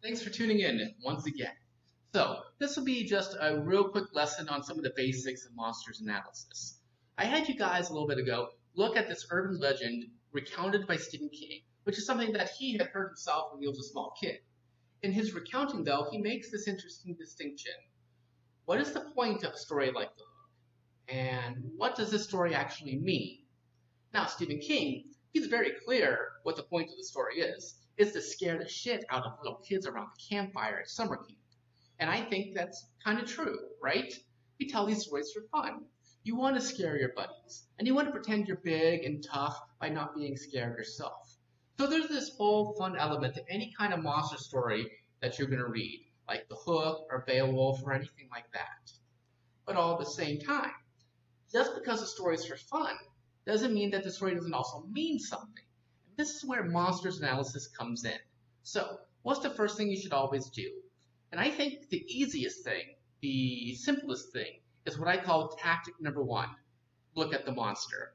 Thanks for tuning in once again. So, this will be just a real quick lesson on some of the basics of monsters analysis. I had you guys a little bit ago look at this urban legend recounted by Stephen King, which is something that he had heard himself when he was a small kid. In his recounting, though, he makes this interesting distinction. What is the point of a story like The Hook? And what does this story actually mean? Now, Stephen King, he's very clear what the point of the story is. It's to scare the shit out of little kids around the campfire at summer camp. And I think that's kind of true, right? We tell these stories for fun. You want to scare your buddies, and you want to pretend you're big and tough by not being scared yourself. So there's this whole fun element to any kind of monster story that you're going to read, like The Hook or Beowulf or anything like that. But all at the same time, just because the story is for fun doesn't mean that the story doesn't also mean something. And this is where monsters analysis comes in. So, what's the first thing you should always do? And I think the easiest thing, the simplest thing, is what I call tactic number one. Look at the monster.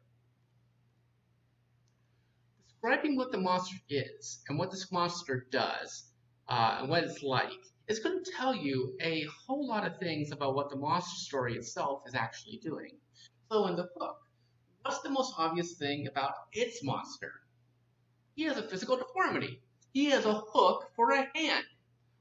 Describing what the monster is and what this monster does and what it's like is going to tell you a whole lot of things about what the monster story itself is actually doing. So in The Hook, what's the most obvious thing about its monster? He has a physical deformity. He has a hook for a hand,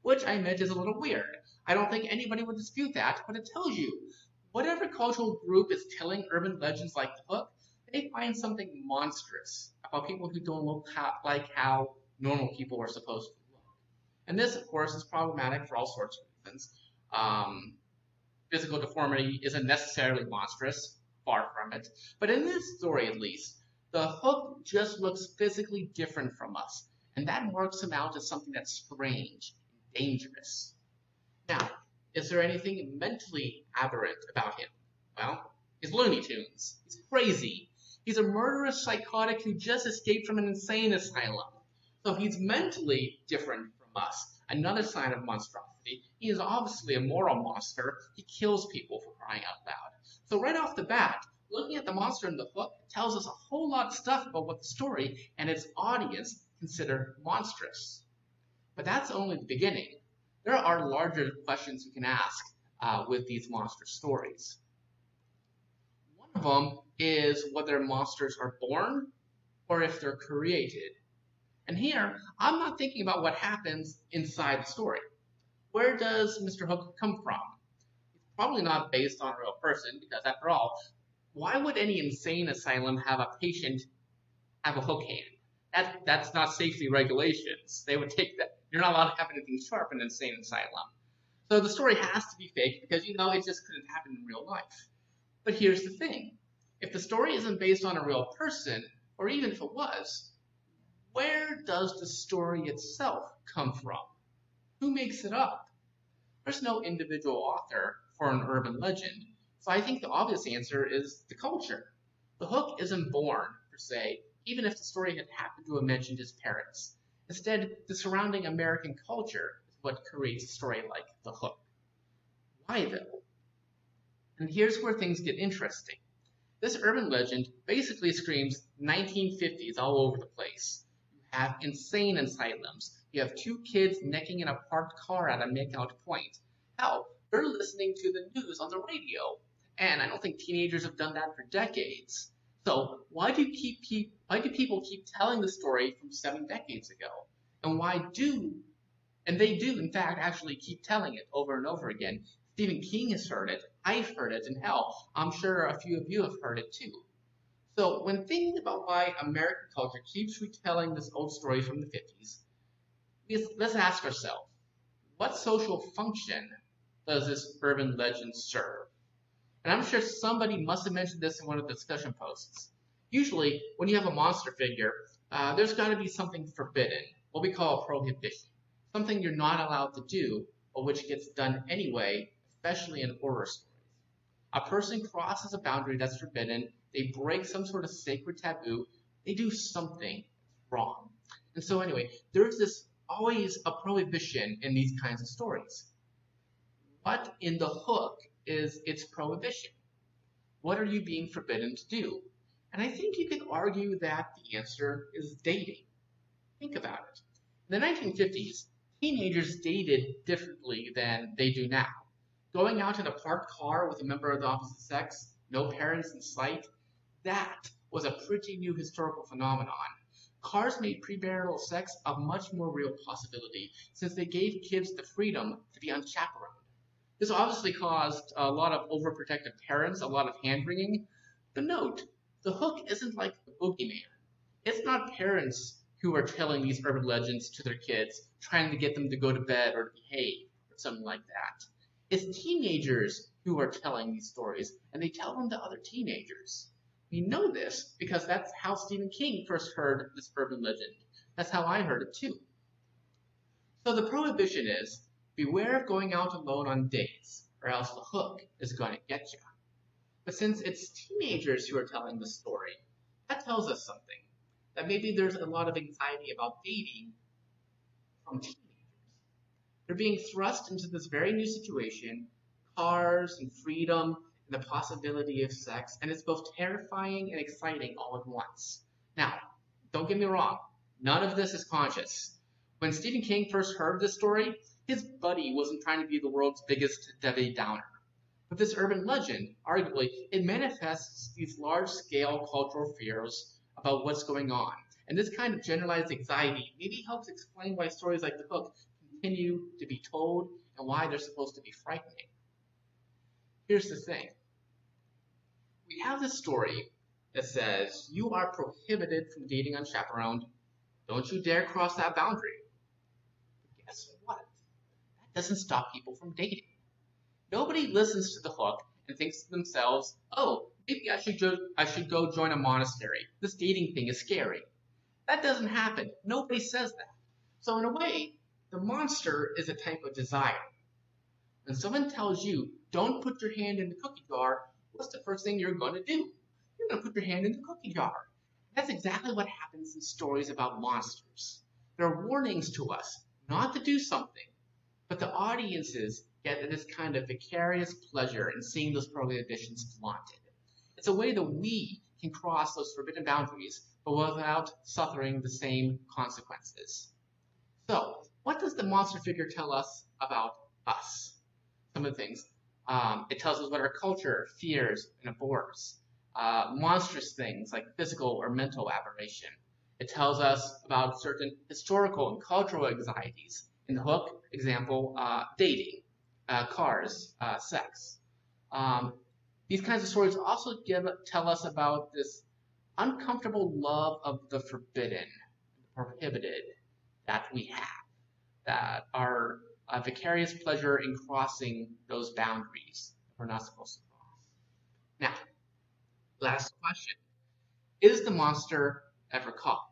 which I admit is a little weird. I don't think anybody would dispute that, but it tells you whatever cultural group is telling urban legends like The Hook, they find something monstrous about people who don't look like how normal people are supposed to look. And this, of course, is problematic for all sorts of reasons. Physical deformity isn't necessarily monstrous. Far from it. But in this story, at least, the Hook just looks physically different from us, and that marks him out as something that's strange and dangerous. Now, is there anything mentally aberrant about him? Well, he's Looney Tunes. He's crazy. He's a murderous psychotic who just escaped from an insane asylum. So he's mentally different from us. Another sign of monstrosity. He is obviously a moral monster. He kills people, for crying out loud. So right off the bat, looking at the monster in The Hook tells us a whole lot of stuff about what the story and its audience consider monstrous. But that's only the beginning. There are larger questions you can ask with these monster stories. One of them is whether monsters are born or if they're created. And here, I'm not thinking about what happens inside the story. Where does Mr. Hook come from? Probably not based on a real person, because after all, why would any insane asylum have a patient have a hook hand? That's not safety regulations. They would take that. You're not allowed to have anything sharp in an insane asylum. So the story has to be fake because, it just couldn't happen in real life. But here's the thing. If the story isn't based on a real person, or even if it was, where does the story itself come from? Who makes it up? There's no individual author for an urban legend, so I think the obvious answer is the culture. The Hook isn't born, per se, even if the story had happened to have mentioned his parents. Instead, the surrounding American culture is what creates a story like The Hook. Why, though? And here's where things get interesting. This urban legend basically screams 1950s all over the place. You have insane asylums. You have two kids necking in a parked car at a makeout point. Hell, they're listening to the news on the radio, and I don't think teenagers have done that for decades. So why do people keep telling the story from 7 decades ago? And they do, in fact, actually keep telling it over and over again. Stephen King has heard it, I've heard it, and hell, I'm sure a few of you have heard it too. So when thinking about why American culture keeps retelling this old story from the 50s, let's ask ourselves, what social function does this urban legend serve? And I'm sure somebody must have mentioned this in one of the discussion posts. Usually, when you have a monster figure, there's got to be something forbidden, what we call a prohibition, something you're not allowed to do, but which gets done anyway, especially in horror stories. A person crosses a boundary that's forbidden, they break some sort of sacred taboo, they do something wrong. And so anyway, there's always a prohibition in these kinds of stories. What in The Hook is its prohibition? What are you being forbidden to do? And I think you could argue that the answer is dating. Think about it. In the 1950s, Teenagers dated differently than they do now. Going out in a parked car with a member of the opposite sex, no parents in sight, that was a pretty new historical phenomenon. Cars made premarital sex a much more real possibility since they gave kids the freedom to be unchaperoned. This obviously caused a lot of overprotective parents, a lot of hand-wringing. But note, the hook isn't like the boogeyman. It's not parents who are telling these urban legends to their kids, trying to get them to go to bed or to behave, or something like that. It's teenagers who are telling these stories, and they tell them to other teenagers. We know this because that's how Stephen King first heard this urban legend. That's how I heard it too. So the prohibition is, beware of going out alone on dates, or else the hook is going to get you. But since it's teenagers who are telling the story, that tells us something. That maybe there's a lot of anxiety about dating from teenagers. They're being thrust into this very new situation, cars and freedom and the possibility of sex, and it's both terrifying and exciting all at once. Now, don't get me wrong, none of this is conscious. When Stephen King first heard this story, his buddy wasn't trying to be the world's biggest Debbie Downer. But this urban legend, arguably, it manifests these large-scale cultural fears about what's going on. And this kind of generalized anxiety maybe helps explain why stories like The Hook continue to be told and why they're supposed to be frightening. Here's the thing. We have this story that says, you are prohibited from dating unchaperoned. Don't you dare cross that boundary. But guess what? That doesn't stop people from dating. Nobody listens to The Hook and thinks to themselves, oh, maybe I should go join a monastery. This dating thing is scary. That doesn't happen. Nobody says that. So in a way, the monster is a type of desire. When someone tells you, don't put your hand in the cookie jar, what's the first thing you're going to do? You're going to put your hand in the cookie jar. That's exactly what happens in stories about monsters. There are warnings to us not to do something, but the audiences get this kind of vicarious pleasure in seeing those prohibitions flaunted. It's a way that we can cross those forbidden boundaries, but without suffering the same consequences. So, what does the monster figure tell us about us? Some of the things. It tells us what our culture fears and abhors. Monstrous things like physical or mental aberration. It tells us about certain historical and cultural anxieties. In The Hook, example, dating, cars, sex. These kinds of stories also tell us about this uncomfortable love of the forbidden, the prohibited that we have, that are a vicarious pleasure in crossing those boundaries we're not supposed to cross. Now, last question. Is the monster ever caught?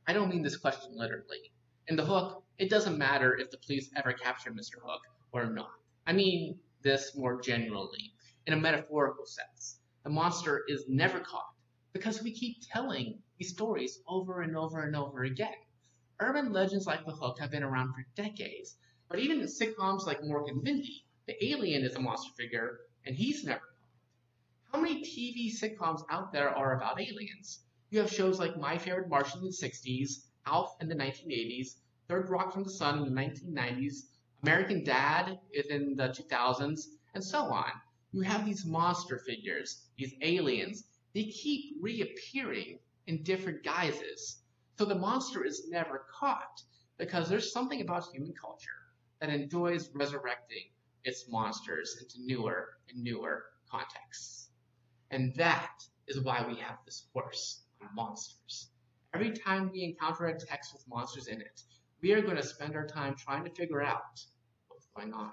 I don't mean this question literally. In The Hook, it doesn't matter if the police ever capture Mr. Hook or not. I mean this more generally, in a metaphorical sense. The monster is never caught because we keep telling these stories over and over and over again. Urban legends like The Hook have been around for decades, but even in sitcoms like Mork and Mindy, the alien is a monster figure, and he's never caught. How many TV sitcoms out there are about aliens? You have shows like My Favorite Martian in the 60s, Alf in the 1980s, Third Rock from the Sun in the 1990s, American Dad is in the 2000s, and so on. You have these monster figures, these aliens. They keep reappearing in different guises. So the monster is never caught because there's something about human culture that enjoys resurrecting its monsters into newer and newer contexts. And that is why we have this course on monsters. Every time we encounter a text with monsters in it, we are going to spend our time trying to figure out what's going on.